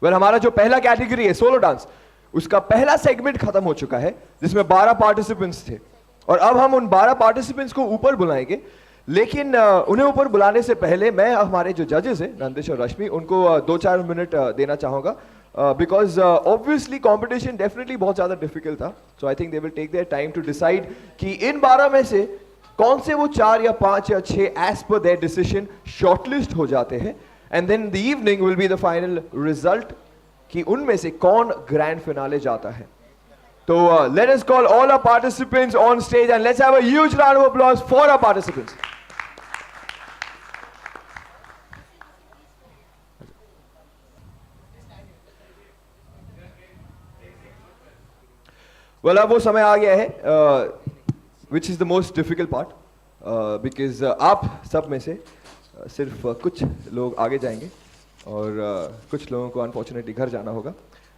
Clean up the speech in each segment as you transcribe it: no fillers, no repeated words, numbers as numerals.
Well हमारा जो पहला कैटेगरी है सोलो डांस, उसका पहला सेगमेंट खत्म हो चुका है जिसमें 12 पार्टिसिपेंट्स थे, और अब हम उन 12 पार्टिसिपेंट्स को ऊपर बुलाएंगे। लेकिन उन्हें ऊपर बुलाने से पहले मैं हमारे जो जजेस हैं नंदिश और रश्मि, उनको 2-4 मिनट देना चाहूँगा, बिकॉज ऑब्वियसली कॉम्पिटिशन डेफिनेटली बहुत ज़्यादा डिफिकल्ट था। So I think they will take their time to decide कि इन 12 में से कौन से वो 4 या 5 या 6 as per there decision shortlist हो जाते हैं, and then the evening will be the final result कि उनमें से कौन ग्रैंड फिनाले जाता है। तो let us call all our participants on stage and let's have a huge round of applause for our participants. Well अब वो समय आ गया है which is the most difficult part, because आप सब में से सिर्फ कुछ लोग आगे जाएंगे और कुछ लोगों को अनफॉर्चुनेटली घर जाना होगा।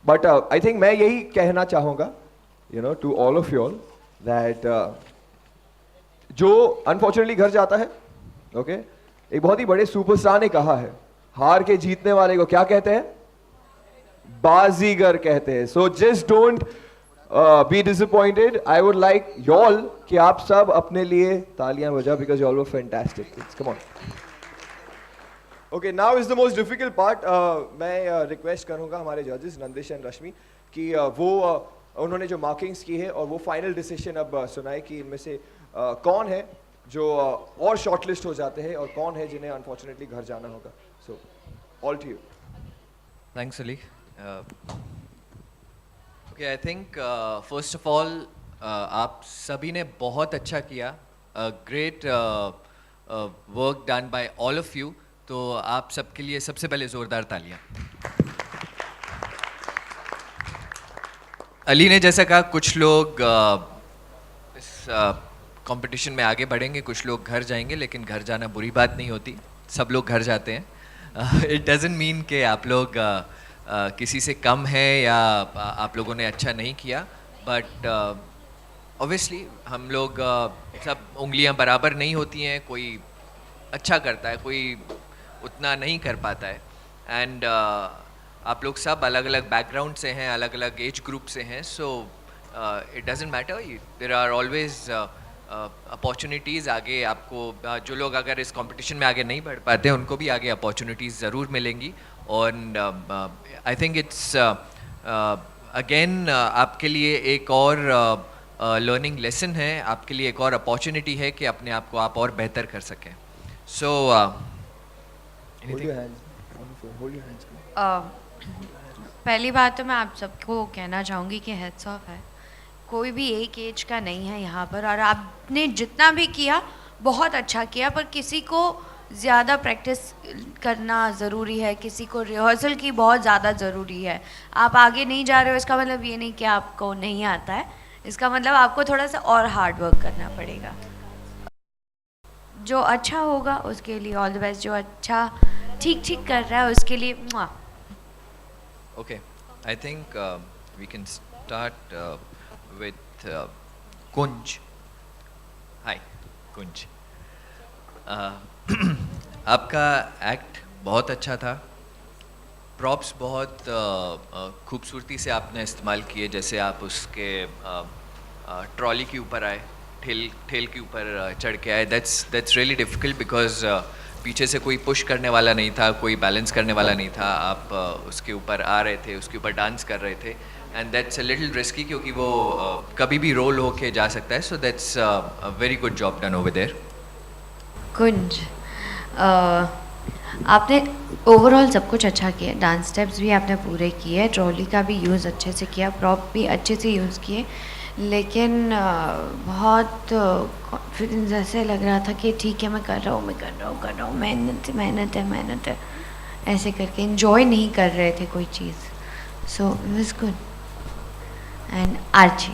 बट आई थिंक मैं यही कहना चाहूँगा you know to all of you all that जो अनफॉर्चुनेटली घर जाता है, ओके, एक बहुत ही बड़े सुपरस्टार ने कहा है, हार के जीतने वाले को क्या कहते हैं? बाजीगर कहते हैं। So just don't be disappointed. I would like you all कि आप सब अपने लिए तालियां बजाओ because you all were fantastic. Come on. Okay, now is the most difficult part. मैं रिक्वेस्ट करूंगा हमारे जजेस नंदिश एंड रश्मि कि वो उन्होंने जो मार्किंग्स की है और वो फाइनल डिसीजन अब सुनाए कि इनमें से कौन है जो और शॉर्टलिस्ट हो जाते हैं और कौन है जिन्हें अनफॉर्चुनेटली घर जाना होगा। So all to you. Thanks Ali. Okay, I think first of all आप सभी ने बहुत अच्छा किया, great work done by all of you. तो आप सबके लिए सबसे पहले ज़ोरदार तालियां। अली ने जैसा कहा, कुछ लोग इस कंपटीशन में आगे बढ़ेंगे, कुछ लोग घर जाएंगे, लेकिन घर जाना बुरी बात नहीं होती, सब लोग घर जाते हैं। इट डजंट मीन कि आप लोग किसी से कम है या आप लोगों ने अच्छा नहीं किया, बट ऑब्वियसली हम लोग सब उंगलियां बराबर नहीं होती हैं, कोई अच्छा करता है, कोई उतना नहीं कर पाता है। एंड आप लोग सब अलग अलग बैकग्राउंड से हैं, अलग अलग एज ग्रुप से हैं, so it doesn't matter, there are always opportunities आगे आपको। जो लोग अगर इस कंपटीशन में आगे नहीं बढ़ पाते हैं उनको भी आगे अपॉर्चुनिटीज़ ज़रूर मिलेंगी। और आई थिंक इट्स अगेन आपके लिए एक और लर्निंग लेसन है, आपके लिए एक और अपॉर्चुनिटी है कि अपने आप को आप और बेहतर कर सकें। सो पहली बात तो मैं आप सबको कहना चाहूँगी कि हेड्स ऑफ है, कोई भी एक एज का नहीं है यहाँ पर, और आपने जितना भी किया बहुत अच्छा किया, पर किसी को ज़्यादा प्रैक्टिस करना ज़रूरी है, किसी को रिहर्सल की बहुत ज़्यादा ज़रूरी है। आप आगे नहीं जा रहे हो इसका मतलब ये नहीं कि आपको नहीं आता है, इसका मतलब आपको थोड़ा सा और हार्ड वर्क करना पड़ेगा। जो अच्छा होगा उसके लिए ऑल द बेस्ट, जो अच्छा ठीक ठीक कर रहा है उसके लिए okay, I think we can start with Kunj. Hi Kunj, आपका एक्ट बहुत अच्छा था, प्रॉप्स बहुत खूबसूरती से आपने इस्तेमाल किए, जैसे आप उसके ट्रॉली के ऊपर आए, ठेल के ऊपर चढ़ के आए। दैट्स रियली डिफ़िकल्ट बिकॉज पीछे से कोई पुश करने वाला नहीं था, कोई बैलेंस करने वाला नहीं था, आप उसके ऊपर आ रहे थे, उसके ऊपर डांस कर रहे थे, and that's a little risky क्योंकि वो कभी भी रोल होके जा सकता है। So that's a very good job done over there. Kunj, आपने ओवरऑल सब कुछ अच्छा किया, डांस स्टेप्स भी आपने पूरे किए, ट्रॉली का भी यूज़ अच्छे से किया, प्रॉप भी अच्छे से यूज़ किए, लेकिन बहुत कॉन्फिडेंस ऐसे लग रहा था कि ठीक है मैं कर रहा हूँ, मेहनत है ऐसे करके इन्जॉय नहीं कर रहे थे कोई चीज़। So it was good. And Archie,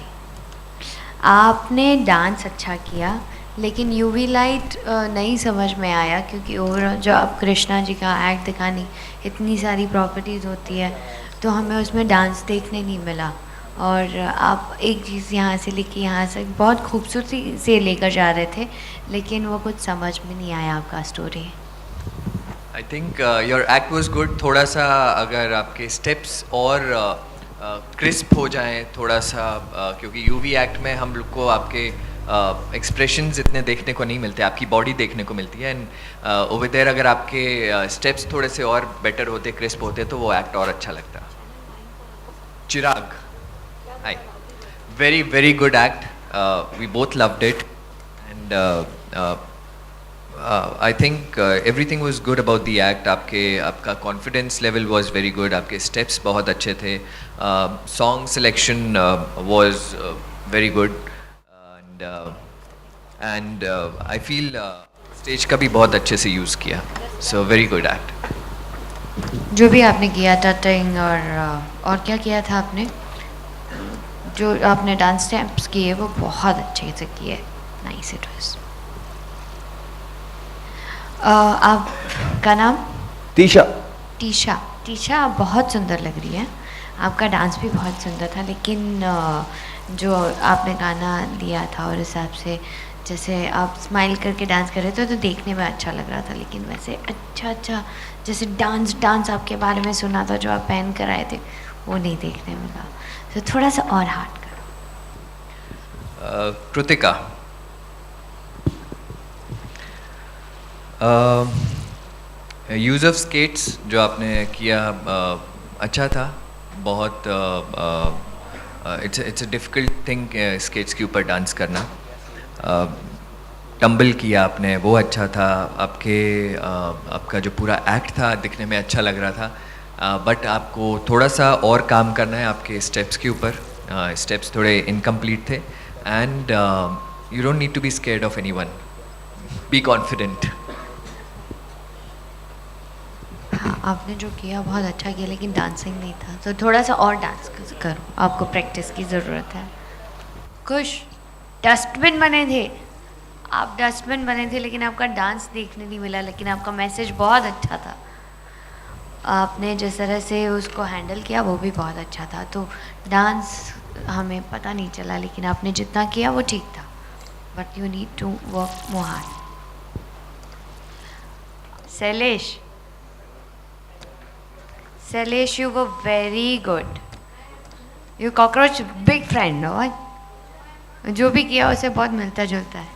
आपने डांस अच्छा किया, लेकिन यूवी लाइट नहीं समझ में आया, क्योंकि ओवरऑल जो आप कृष्णा जी का एक्ट दिखानी, इतनी सारी प्रॉपर्टीज़ होती है तो हमें उसमें डांस देखने नहीं मिला, और आप एक चीज़ यहाँ से लेके यहाँ से बहुत खूबसूरती से लेकर जा रहे थे, लेकिन वो कुछ समझ में नहीं आया आपका story. I think your act was good. थोड़ा सा अगर आपके स्टेप्स और क्रिस्प हो जाएं थोड़ा सा, क्योंकि यूवी एक्ट में हम लोग को आपके एक्सप्रेशंस इतने देखने को नहीं मिलते, आपकी बॉडी देखने को मिलती है. एंड ओवर देयर अगर आपके स्टेप्स थोड़े से और बेटर होते, क्रिस्प होते, तो वो एक्ट और अच्छा लगता. Chirag, hi. Very very good act. We both loved it. And I think everything was good about the act. आपका confidence level was very good. आपके स्टेप्स बहुत अच्छे थे. Song selection was very good. And I feel stage का भी बहुत अच्छे से यूज़ किया. So very good act. जो भी आपने किया टटिंग और क्या किया था आपने, जो आपने डांस स्टेप्स किए वो बहुत अच्छे से किए. Nice it was. आपका नाम? तीशा. टीशा. टीशा, आप बहुत सुंदर लग रही है. आपका डांस भी बहुत सुंदर था, लेकिन जो आपने गाना लिया था और हिसाब से जैसे आप स्माइल करके डांस कर रहे थे तो देखने में अच्छा लग रहा था, लेकिन वैसे अच्छा जैसे डांस आपके बारे में सुना था जो आप पहन कर आए थे वो नहीं देखने मिला. तो थोड़ा सा और हार्ड करो. कृतिका, यूज़ ऑफ स्केट्स जो आपने किया अच्छा था. बहुत it's a difficult thing skates के ऊपर डांस करना. टम्बल किया आपने, वो अच्छा था. आपका जो पूरा एक्ट था दिखने में अच्छा लग रहा था. बट आपको थोड़ा सा और काम करना है आपके स्टेप्स के ऊपर. स्टेप्स थोड़े इनकम्प्लीट थे. And you don't need to be scared of anyone. Be confident. हाँ, आपने जो किया बहुत अच्छा किया, लेकिन डांसिंग नहीं था, तो थोड़ा सा और डांस करो. आपको प्रैक्टिस की ज़रूरत है. खुश. डस्टबिन बने थे आप, डस्टबिन बने थे, लेकिन आपका डांस देखने नहीं मिला. लेकिन आपका मैसेज बहुत अच्छा था. आपने जिस तरह से उसको हैंडल किया वो भी बहुत अच्छा था. तो डांस हमें पता नहीं चला, लेकिन आपने जितना किया वो ठीक था. But you need to work more hard. Sailesh, you were very good. You cockroach big friend, no? जो भी किया उसे बहुत मिलता जुलता है.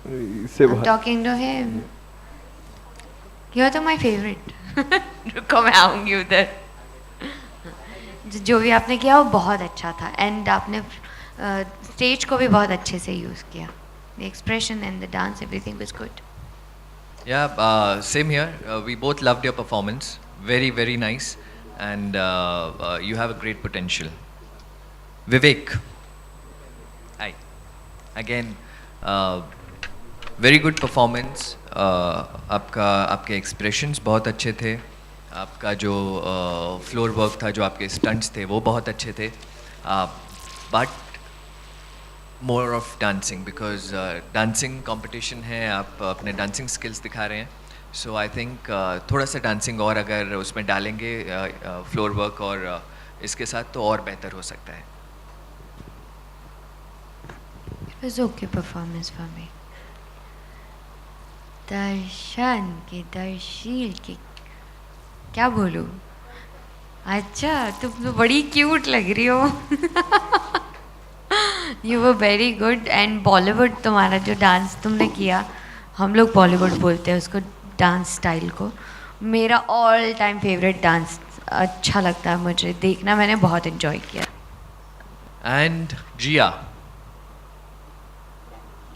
I'm talking to him. You're तो my favorite. रुको मैं आऊँगी उधर. जो भी आपने किया वो बहुत अच्छा था. एंड आपने स्टेज को भी बहुत अच्छे से यूज़ किया. The expression and the dance, everything was good. Yeah, same here. We both loved your performance. Very, very nice. And you have a great potential. Vivek. Hi. Again, very good performance. आपके expressions बहुत अच्छे थे. आपका जो floor work था, जो आपके stunts थे, वो बहुत अच्छे थे. But more of dancing, because dancing competition है, आप अपने dancing skills दिखा रहे हैं. So I think थोड़ा सा dancing और अगर उसमें डालेंगे floor work और इसके साथ, तो और बेहतर हो सकता है. It was okay performance for me. दर्शन के दर्शील के क्या बोलूँ. अच्छा, तुम तो बड़ी क्यूट लग रही हो. You were very good. And Bollywood तुम्हारा जो डांस तुमने किया, हम लोग बॉलीवुड बोलते हैं उसको, डांस स्टाइल को. मेरा ऑल टाइम फेवरेट डांस. अच्छा लगता है मुझे देखना, मैंने बहुत इन्जॉय किया. And Jiya.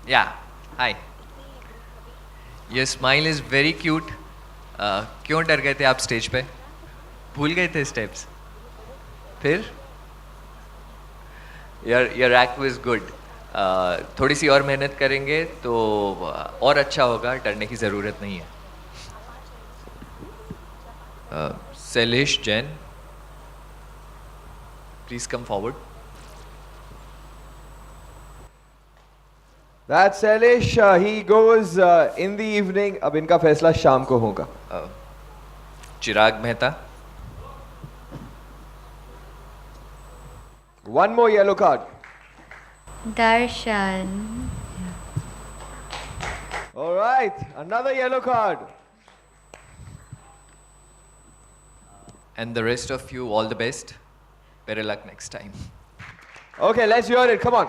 Yeah, hi. Your smile is very cute. क्यों डर गए थे आप स्टेज पे? भूल गए थे स्टेप्स? फिर योर एक्ट वाज गुड. थोड़ी सी और मेहनत करेंगे तो और अच्छा होगा. डरने की ज़रूरत नहीं है. Sailesh Jain, please come forward. That's Sailesh. He goes in the evening. अब इनका फैसला शाम को होगा. चिराग Mehta. One more yellow card. Darshan. All right, another yellow card. And the rest of you, all the best. Better luck next time. Okay, let's hear it. Come on.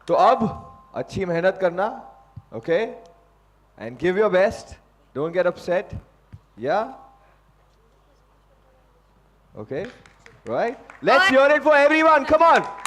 तो अब अच्छी मेहनत करना, okay? And give your best. Don't get upset. Yeah? Okay? Right? Let's hear it for everyone. Come on.